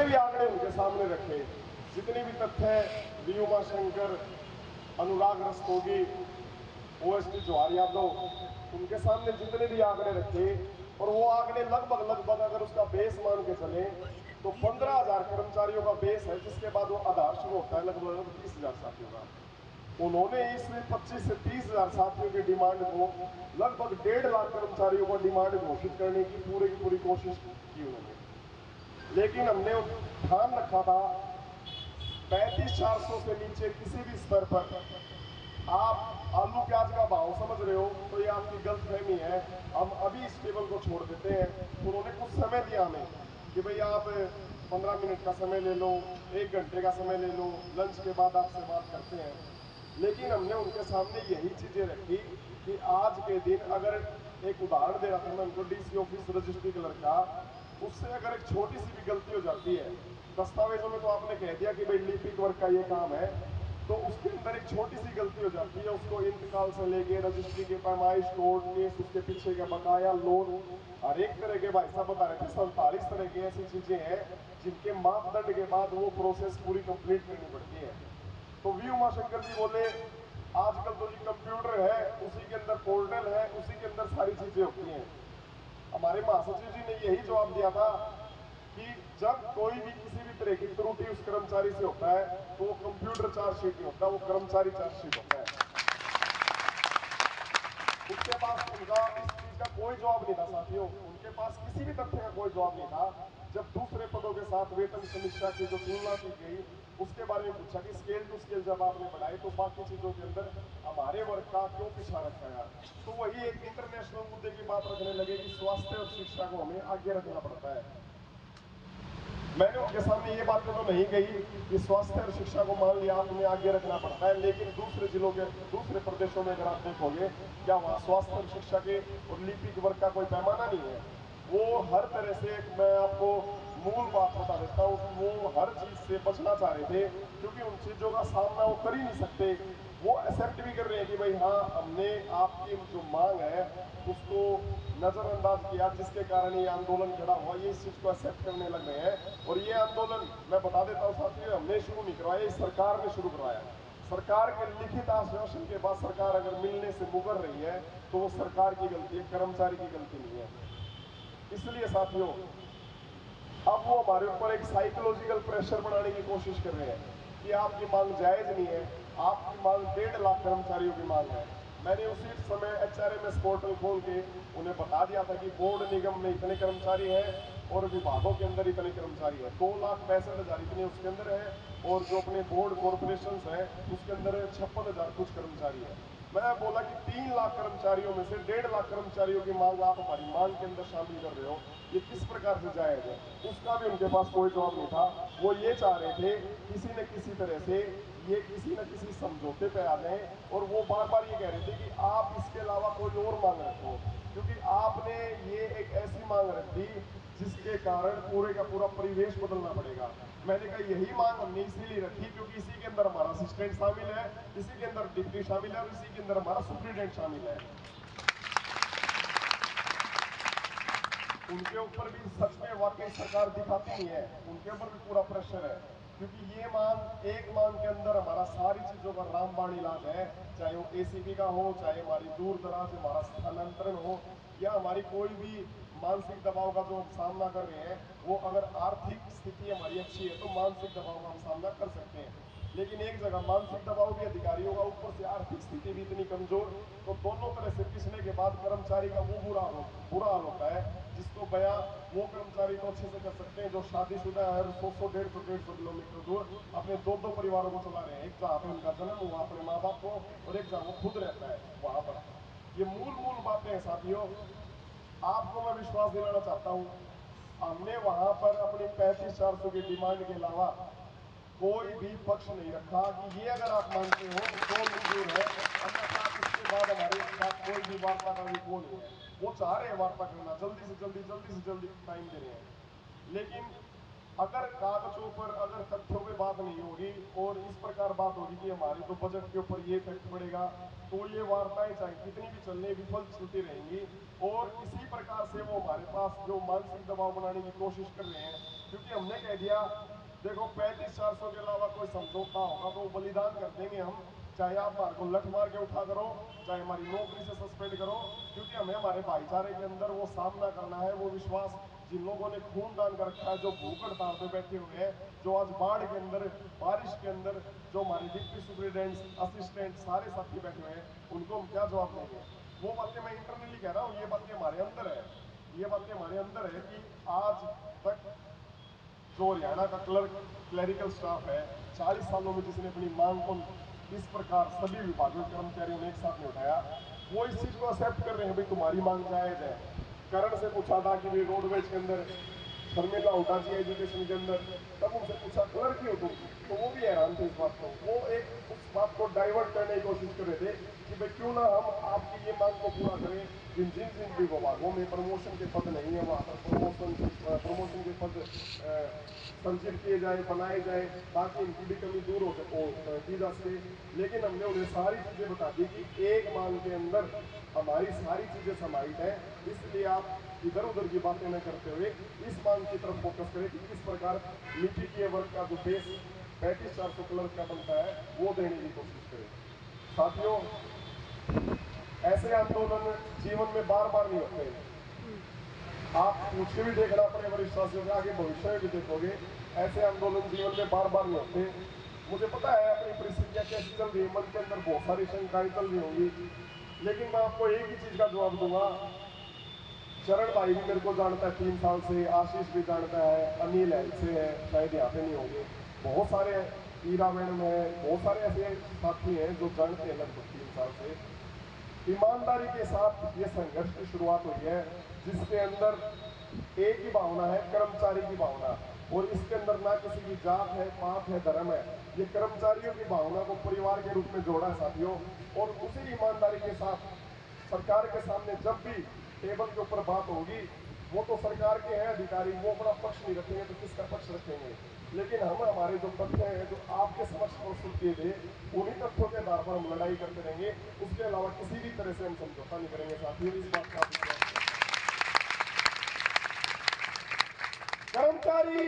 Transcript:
भी आंकड़े उनके सामने रखे, जितने भी तथ्य वी उमाशंकर, अनुराग रस्तोगी, ओएसडी जवाहर यादव, उनके सामने जितने भी आंकड़े रखे, और वो आंकड़े लगभग अगर उसका बेस मान के चले तो 15,000 कर्मचारियों का बेस है, जिसके बाद वो आधार शुरू होता है लगभग 30,000 साथियों का। उन्होंने इसमें 25 से 30,000 साथियों की डिमांड को लगभग 1.5 लाख कर्मचारियों को डिमांड घोषित करने की पूरी कोशिश की उन्होंने। लेकिन हमने ध्यान रखा था 35,400 से नीचे किसी भी स्तर पर आप आलू प्याज का भाव समझ रहे हो तो ये आपकी गलतफहमी है, हम अभी इस टेबल को छोड़ देते हैं। उन्होंने कुछ समय दिया हमें कि भाई आप 15 मिनट का समय ले लो, 1 घंटे का समय ले लो, लंच के बाद आपसे बात करते हैं। लेकिन हमने उनके सामने यही चीजें रखी कि आज के दिन अगर एक उदाहरण दे रहा था मैं उनको, डीसी ऑफिस रजिस्ट्री क्लर्क का, उससे अगर एक छोटी सी भी गलती हो जाती है, दस्तावेजों में तो आपने कह दिया कि भाई लिपिक वर्क का ये काम है, तो उसके अंदर एक छोटी सी गलती हो जाती है, उसको इंतकाल से लेके रजिस्ट्री के पैमाइश, कोर्ट केस, उसके पीछे का बकाया, लोन, हर एक तरह के भाई साहब बता रहे थे 47 तरह की ऐसी चीजें हैं जिनके मापदंड के बाद वो प्रोसेस पूरी कंप्लीट करनी पड़ती है। तो वी उमाशंकर जी बोले आजकल तो जी कंप्यूटर है, उसी के अंदर पोर्टल है, उसी के अंदर सारी चीजें होती हैं। हमारे महासचिव जी ने यही जवाब दिया था कि जब कोई भी किसी भी तरह की त्रुटि उस कर्मचारी से होता है तो वो कंप्यूटर चार्जशीट नहीं होता, वो कर्मचारी चार्जशीट होता है। उसके पास उनका इस चीज का कोई जवाब नहीं था साथियों, उनके पास किसी भी तथ्य का कोई जवाब नहीं था। जब दूसरे पदों के साथ वेतन समीक्षा की जो तुलना की गई, उसके बारे में पूछा कि स्केल टू स्केल जब आपने बढ़ाई तो बाकी चीजों के अंदर हमारे वर्ग का क्यों पीछा रखा गया, तो वही एक इंटरनेशनल मुद्दे की बात रखने लगे कि स्वास्थ्य और शिक्षा को हमें आगे रखना पड़ता है। मैंने उनके सामने ये बातें तो नहीं कही कि स्वास्थ्य और शिक्षा को मान लिया आपने आगे रखना पड़ता है, लेकिन दूसरे जिलों के दूसरे प्रदेशों में अगर आप देखोगे क्या वहाँ स्वास्थ्य और शिक्षा के और लिपिक वर्ग का कोई पैमाना नहीं है। वो हर तरह से, मैं आपको मूल बात बता देता हूँ कि वो हर चीज से बचना चाह रहे थे, क्योंकि उन चीजों का सामना वो कर ही नहीं सकते। वो एक्सेप्ट भी कर रहे हैं कि भाई हाँ, हमने आपकी जो मांग है उसको नजरअंदाज किया, जिसके कारण ये आंदोलन खड़ा हुआ, ये इस चीज को एक्सेप्ट करने लग गए हैं। और ये आंदोलन मैं बता देता हूँ साथियों, हमने शुरू नहीं करवाया, ये सरकार ने शुरू करवाया। सरकार के लिखित आश्वासन के बाद सरकार अगर मिलने से मुकर रही है तो वो सरकार की गलती है, कर्मचारी की गलती नहीं है। इसलिए साथियों अब वो हमारे ऊपर एक साइकोलॉजिकल प्रेशर बनाने की कोशिश कर रहे हैं कि आपकी मांग जायज नहीं है, आपकी मांग 1.5 लाख कर्मचारियों की मांग है। मैंने उसी समय HRMS पोर्टल खोल के उन्हें बता दिया था कि बोर्ड निगम में इतने कर्मचारी हैं और विभागों के अंदर इतने कर्मचारी हैं, 2,65,000 इतने उसके अंदर है, और जो अपने बोर्ड कॉर्पोरेशन है उसके अंदर 56,000 कुछ कर्मचारी है। मैं बोला कि 3 लाख कर्मचारियों में से 1.5 लाख कर्मचारियों की मांग आप हमारी मांग के अंदर शामिल कर रहे हो, ये किस प्रकार से जायज है। उसका भी उनके पास कोई जवाब नहीं था। वो ये चाह रहे थे किसी न किसी तरह से ये किसी न किसी समझौते पे आ जाए, और वो बार बार ये कह रहे थे कि आप इसके अलावा कोई और मांग रखो, क्योंकि आपने ये एक ऐसी मांग रख दी जिसके कारण पूरे का पूरा परिवेश बदलना पड़ेगा। मैंने कहा यही मांग हमने इसीलिए रखी क्योंकि इसी के अंदर हमारा असिस्टेंट शामिल है, इसी के अंदर डिप्टी शामिल है, और इसी के अंदर हमारा सुप्रीडेंट शामिल है। उनके ऊपर भी सच में वाकई सरकार दिखाती नहीं है, उनके ऊपर भी पूरा प्रेशर है, क्योंकि ये मांग, एक मांग के अंदर हमारा सारी चीजों का रामबाण इलाज है, चाहे वो ACP का हो, चाहे हमारी दूर दराज हमारा स्थानांतरण हो, या हमारी कोई भी मानसिक दबाव का जो हम सामना कर रहे हैं, वो अगर आर्थिक स्थिति हमारी अच्छी है तो मानसिक दबाव का हम सामना कर सकते हैं। लेकिन एक जगह मानसिक दबाव भी अधिकारियों का, ऊपर से आर्थिक स्थिति भी इतनी कमजोर, तो दोनों तरह से पिसने के बाद कर्मचारी का वो बुरा हाल होता है, जिसको बयां वो कर्मचारी तो अच्छे से कर सकते हैं जो शादीशुदा है, 100 150 किलोमीटर दूर अपने 2 परिवारों को चला रहे हैं, एक जहाँ पे उनका जन्म हुआ अपने माँ बाप को, और एक जहाँ वो खुद रहता है वहां पर। ये मूल बातें हैं साथियों, आपको मैं विश्वास दिलाना चाहता हूँ, हमने वहां पर अपनी 35,400 की डिमांड के अलावा कोई भी पक्ष नहीं रखा कि ये अगर आप मानते हो तो मंजूर है, अन्यथा इसके बाद हमारे साथ कोई भी वार्ता का भी वो नहीं है। वो चाह रहे हैं वार्ता करना, जल्दी से जल्दी टाइम दे रहे हैं, लेकिन अगर कागजों पर, अगर तथ्यों पे बात नहीं होगी और इस प्रकार बात होगी कि हमारे तो बजट के ऊपर ये इफेक्ट पड़ेगा, तो ये वार्ताएं चाहे कितनी भी चलने विफल चलती रहेंगी। और इसी प्रकार से वो हमारे पास जो मानसिक दबाव बनाने की कोशिश कर रहे हैं, क्योंकि हमने कह दिया देखो 3500 के अलावा कोई समझौता होगा तो बलिदान कर देंगे हम, चाहे आप हमारे को लठ मार के उठा करो, चाहे हमारी नौकरी से सस्पेंड करो, क्योंकि हमें हमारे भाईचारे के अंदर वो सामना करना है, वो विश्वास जिन लोगों ने खून दान कर रखा है, जो भूख हड़ताल पे बैठे हुए हैं, जो आज बाढ़ के अंदर, बारिश के अंदर, जो हमारे डिप्टी सुपरिटेंडेंट, असिस्टेंट सारे साथी बैठे हुए हैं, उनको हम क्या जवाब देंगे? वो बातें मैं इंटरनली कह रहा हूँ, ये बातें हमारे अंदर है, ये बातें हमारे अंदर है कि आज तक जो हरियाणा का क्लरिकल स्टाफ है 40 सालों में जिसने अपनी मांग को इस प्रकार सभी विभागों के कर्मचारियों ने एक साथ में उठाया, वो इस चीज को एक्सेप्ट कर रहे हैं भाई तुम्हारी मांग जायज है। करण से पूछा था कि भाई रोडवेज के अंदर शर्मिला होगा चाहिए एजुकेशन के अंदर, तब उनसे पूछा क्लर्क क्यों तुम, तो वो भी हैरान थे इस बात को, वो एक उस बात को डाइवर्ट करने की कोशिश कर रहे थे कि भाई क्यों ना हम आपकी ये मांग को पूरा करें, जिन जिन जिन भी विभागों में प्रमोशन के पद नहीं है वहाँ पर प्रमोशन के पद संचित किए जाए, बनाए जाए, ताकि इनकी भी कमी दूर हो की जा सके। लेकिन हमने उन्हें सारी चीजें बता दी कि एक मांग के अंदर हमारी सारी चीजें समाहित है, इसलिए आप इधर उधर की बातें न करते हुए इस मांग की तरफ फोकस करें कि किस प्रकार मिट्टी के वर्ग का जो बेस 3500 क्लर्क का बनता है वो देने की कोशिश करें। साथियों, ऐसे आंदोलन जीवन में बार बार नहीं होते, आप पूछ के भी देखना अपने वरिष्ठ शासियों के, आगे भविष्य में भी देखोगे ऐसे आंदोलन जीवन में बार बार नहीं होते। मुझे पता है अपनी परिस्थितियां कैसी चल रही है, मन के अंदर बहुत सारी शंकाएं चल रही होंगी, लेकिन मैं आपको एक ही चीज का जवाब दूंगा। चरण भाई भी मेरे को जानता है 3 साल से, आशीष भी जानता है, अनिल से है, शायद यहाँ पे नहीं होंगे, बहुत सारे ईरा मैडम है, बहुत सारे ऐसे साथी हैं जो जानते हैं लगभग 3 साल से। ईमानदारी के साथ ये संघर्ष की शुरुआत हुई है, जिसके अंदर एक ही भावना है, कर्मचारी की भावना, और इसके अंदर ना किसी की जात है, पात है, धर्म है, ये कर्मचारियों की भावना को परिवार के रूप में जोड़ा है साथियों। और उसी ईमानदारी के साथ सरकार के सामने जब भी टेबल के ऊपर बात होगी, वो तो सरकार के हैं अधिकारी, वो अपना पक्ष नहीं रखेंगे तो किसका पक्ष रखेंगे, लेकिन हम हमारे जो तथ्य हैं जो आपके समक्ष प्रस्तुत किए थे, उन्हीं तथ्यों के आधार पर हम लड़ाई करते रहेंगे, उसके अलावा किसी भी तरह से हम समझौता नहीं करेंगे साथियों। इस बात का कर्मचारी